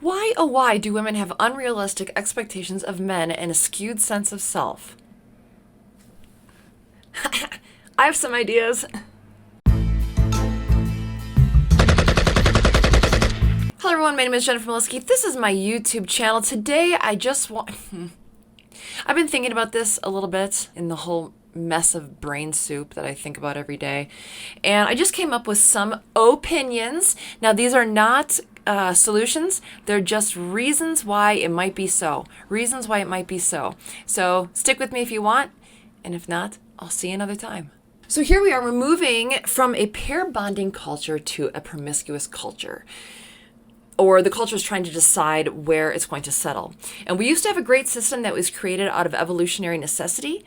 Why, oh why, do women have unrealistic expectations of men and a skewed sense of self? I have some ideas. Hello everyone, my name is Jennifer Moleski. This is my YouTube channel. Today I just want... I've been thinking about this a little bit in the whole mess of brain soup that I think about every day. And I just came up with some opinions. Now these are not solutions. They're just reasons why it might be so. Reasons why it might be so. So stick with me if you want. And if not, I'll see you another time. So here we are, we're moving from a pair bonding culture to a promiscuous culture. Or the culture is trying to decide where it's going to settle. And we used to have a great system that was created out of evolutionary necessity.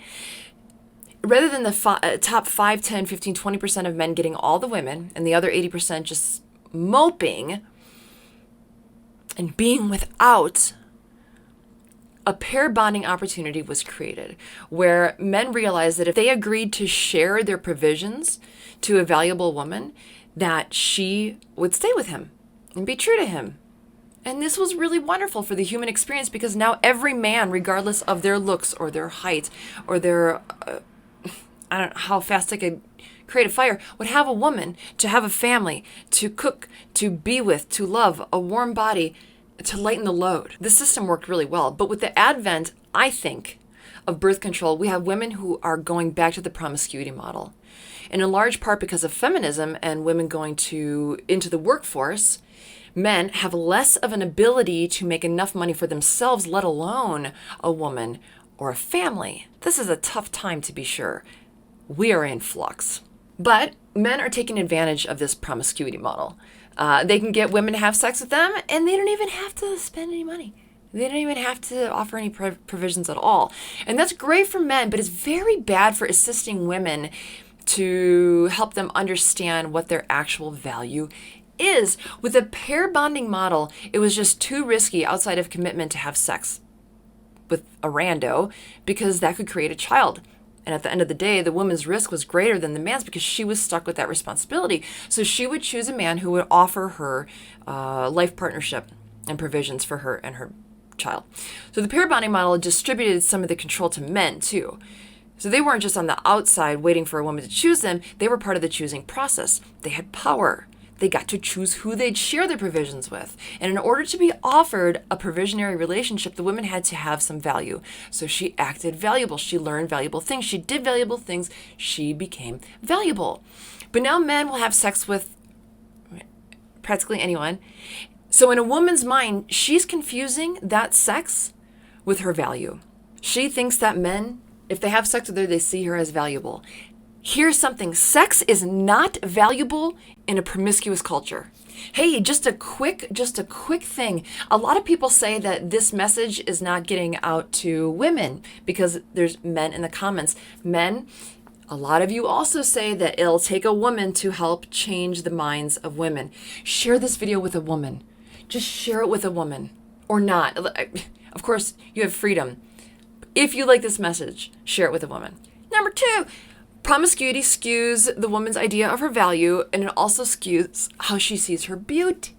Rather than the top 5, 10, 15, 20% of men getting all the women and the other 80% just moping and being without, a pair bonding opportunity was created where men realized that if they agreed to share their provisions to a valuable woman, that she would stay with him and be true to him. And this was really wonderful for the human experience because now every man, regardless of their looks or their height or their, I don't know how fast I could create a fire, would have a woman to have a family, to cook, to be with, to love, a warm body, to lighten the load. The system worked really well. But with the advent, I think, of birth control, we have women who are going back to the promiscuity model. And in large part because of feminism and women going into the workforce, men have less of an ability to make enough money for themselves, let alone a woman or a family. This is a tough time to be sure. We are in flux. But men are taking advantage of this promiscuity model. They can get women to have sex with them and they don't even have to spend any money. They don't even have to offer any provisions at all. And that's great for men, but it's very bad for assisting women to help them understand what their actual value is. With a pair bonding model, it was just too risky outside of commitment to have sex with a rando because that could create a child. And at the end of the day, the woman's risk was greater than the man's because she was stuck with that responsibility. So she would choose a man who would offer her life partnership and provisions for her and her child. So the pair bonding model distributed some of the control to men too. So they weren't just on the outside waiting for a woman to choose them. They were part of the choosing process. They had power. They got to choose who they'd share their provisions with. And in order to be offered a provisionary relationship, the woman had to have some value. So she acted valuable. She learned valuable things. She did valuable things. She became valuable. But now men will have sex with practically anyone. So in a woman's mind, she's confusing that sex with her value. She thinks that men, if they have sex with her, they see her as valuable. Here's something. Sex is not valuable in a promiscuous culture. Hey, just a quick thing. A lot of people say that this message is not getting out to women because there's men in the comments. Men, a lot of you also say that it'll take a woman to help change the minds of women. Share this video with a woman. Just share it with a woman or not. Of course, you have freedom. If you like this message, share it with a woman. Number 2, promiscuity skews the woman's idea of her value, and it also skews how she sees her beauty.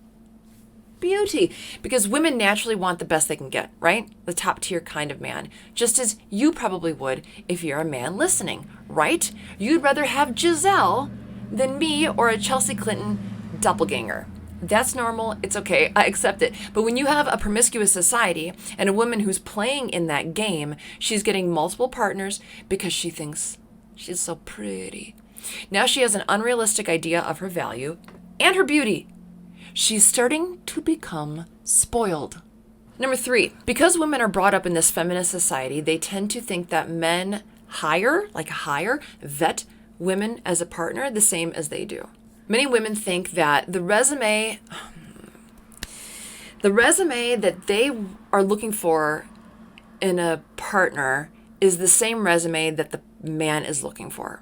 Because women naturally want the best they can get, right? The top tier kind of man. Just as you probably would if you're a man listening, right? You'd rather have Giselle than me or a Chelsea Clinton doppelganger. That's normal. It's okay. I accept it. But when you have a promiscuous society and a woman who's playing in that game, she's getting multiple partners because she thinks she's so pretty. Now she has an unrealistic idea of her value and her beauty. She's starting to become spoiled. Number 3, because women are brought up in this feminist society, they tend to think that men vet women as a partner the same as they do. Many women think that the resume that they are looking for in a partner is the same resume that the man is looking for.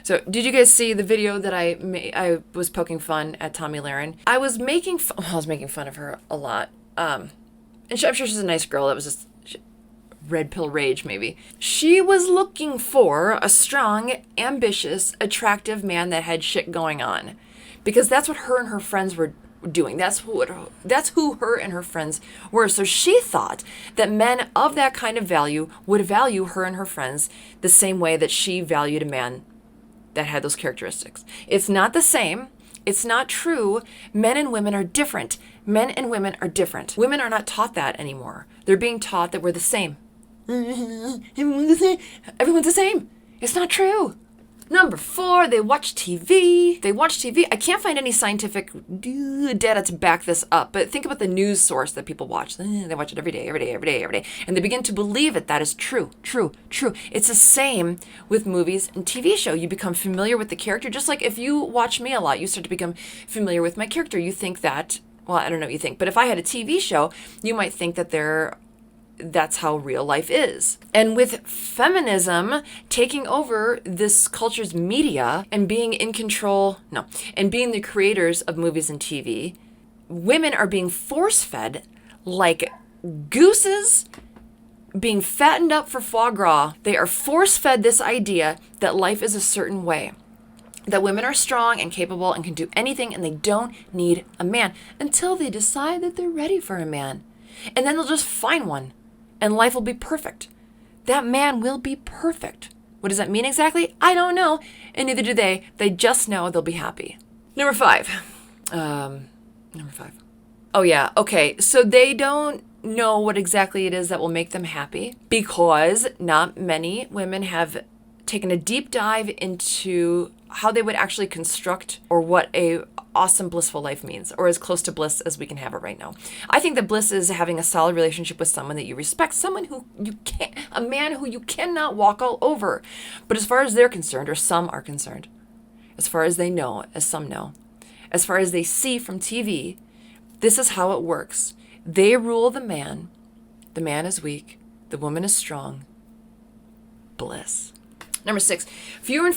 So did you guys see the video that I was poking fun at Tomi Lahren? I was making fun of her a lot. And I'm sure she's a nice girl. That was just red pill rage, maybe. She was looking for a strong, ambitious, attractive man that had shit going on. Because that's what her and her friends were doing. That's who her and her friends were. So she thought that men of that kind of value would value her and her friends the same way that she valued a man that had those characteristics. It's not the same. It's not true. Men and women are different. Men and women are different. Women are not taught that anymore. They're being taught that we're the same. Everyone's the same. Everyone's the same. It's not true. Number 4, they watch TV. They watch TV. I can't find any scientific data to back this up, but think about the news source that people watch. They watch it every day, every day, every day, every day, and they begin to believe it. That is true, true, true. It's the same with movies and TV show. You become familiar with the character, just like if you watch me a lot, you start to become familiar with my character. You think that, well, I don't know what you think, but if I had a TV show, you might think that that's how real life is. And with feminism taking over this culture's media and being in control, and being the creators of movies and TV, women are being force-fed like gooses being fattened up for foie gras. They are force-fed this idea that life is a certain way, that women are strong and capable and can do anything and they don't need a man until they decide that they're ready for a man. And then they'll just find one. And life will be perfect. That man will be perfect. What does that mean exactly? I don't know. And neither do they. They just know they'll be happy. Number 5. Oh yeah, okay. So they don't know what exactly it is that will make them happy because not many women have taken a deep dive into how they would actually construct or what a awesome blissful life means, or as close to bliss as we can have it right now. I think that bliss is having a solid relationship with someone that you respect, someone who a man who you cannot walk all over. But as far as they're concerned, or some are concerned, as far as they know, as some know, as far as they see from TV, this is how it works. They rule the man. The man is weak. The woman is strong. Bliss. Number 6, fewer and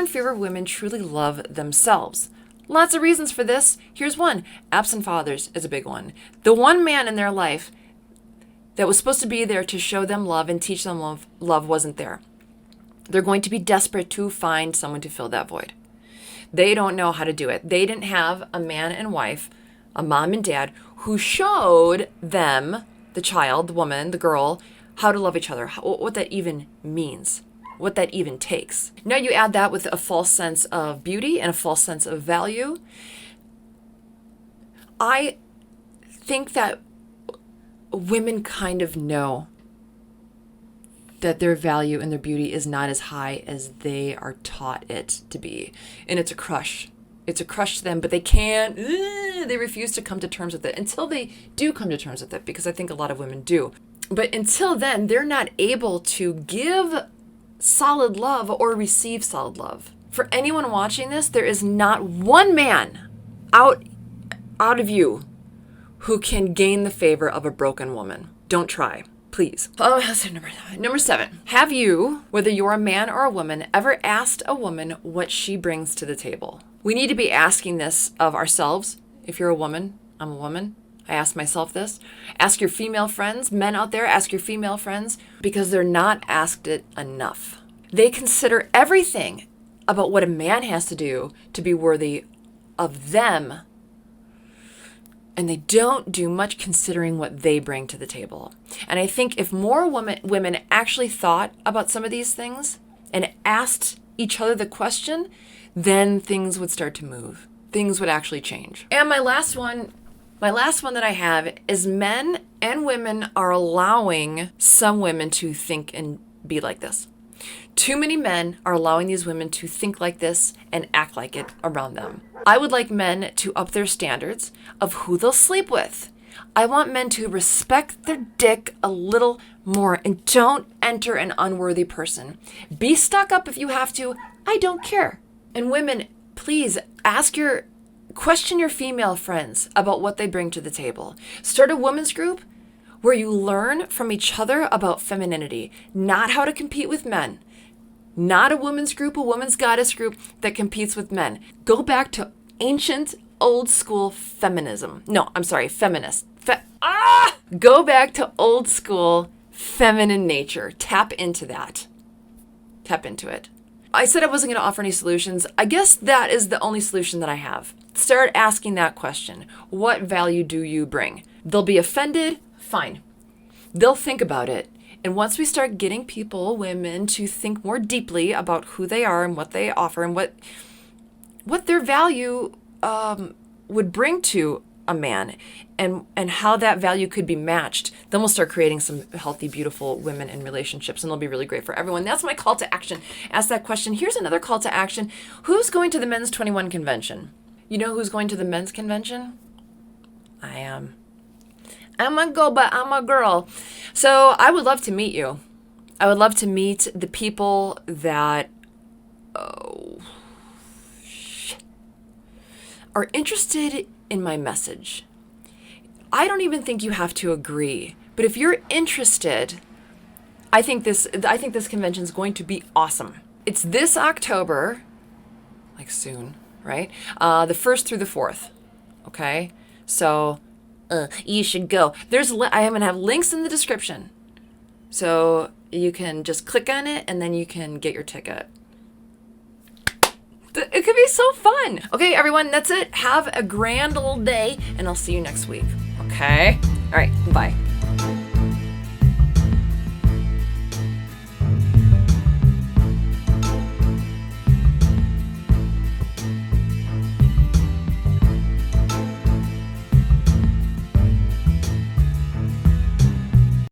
fewer women truly love themselves. Lots of reasons for this. Here's one. Absent fathers is a big one. The one man in their life that was supposed to be there to show them love and teach them love wasn't there. They're going to be desperate to find someone to fill that void. They don't know how to do it. They didn't have a man and wife, a mom and dad, who showed them, the child, the woman, the girl, how to love each other, what that even means, what that even takes. Now you add that with a false sense of beauty and a false sense of value. I think that women kind of know that their value and their beauty is not as high as they are taught it to be. And it's a crush. It's a crush to them, but they can't, they refuse to come to terms with it until they do come to terms with it, because I think a lot of women do. But until then, they're not able to give solid love or receive solid love. For anyone watching this, there is not one man out of you who can gain the favor of a broken woman. Don't try, please. Oh, that's number 7. Have you, whether you're a man or a woman, ever asked a woman what she brings to the table? We need to be asking this of ourselves. If you're a woman, I'm a woman. I ask myself this. Ask your female friends, men out there, ask your female friends, because they're not asked it enough. They consider everything about what a man has to do to be worthy of them, and they don't do much considering what they bring to the table. And I think if more women actually thought about some of these things and asked each other the question, then things would start to move. Things would actually change. And my last one that I have is men and women are allowing some women to think and be like this. Too many men are allowing these women to think like this and act like it around them. I would like men to up their standards of who they'll sleep with. I want men to respect their dick a little more and don't enter an unworthy person. Be stuck up if you have to. I don't care. And women, please question your female friends about what they bring to the table. Start a women's group where you learn from each other about femininity, not how to compete with men. Not a women's group, a women's goddess group that competes with men. Go back to ancient, old school feminism. No, I'm sorry, feminist. Go back to old school feminine nature. Tap into that. Tap into it. I said I wasn't going to offer any solutions. I guess that is the only solution that I have. Start asking that question. What value do you bring? They'll be offended. Fine. They'll think about it. And once we start getting people, women, to think more deeply about who they are and what they offer and what their value would bring to a man and how that value could be matched, then we'll start creating some healthy, beautiful women in relationships, and they'll be really great for everyone. That's my call to action. Ask that question. Here's another call to action. Who's going to the Men's 21 convention? You know who's going to the men's convention? I am. I'm a go, but I'm a girl. So I would love to meet you. I would love to meet the people that are interested in my message. I don't even think you have to agree, but if you're interested, I think this convention is going to be awesome. It's this October, like soon, right? The 1st through the 4th. Okay, so you should go. I'm gonna have links in the description, so you can just click on it and then you can get your ticket. It could be so fun. Okay, everyone, that's it. Have a grand old day, and I'll see you next week. Okay? All right, bye.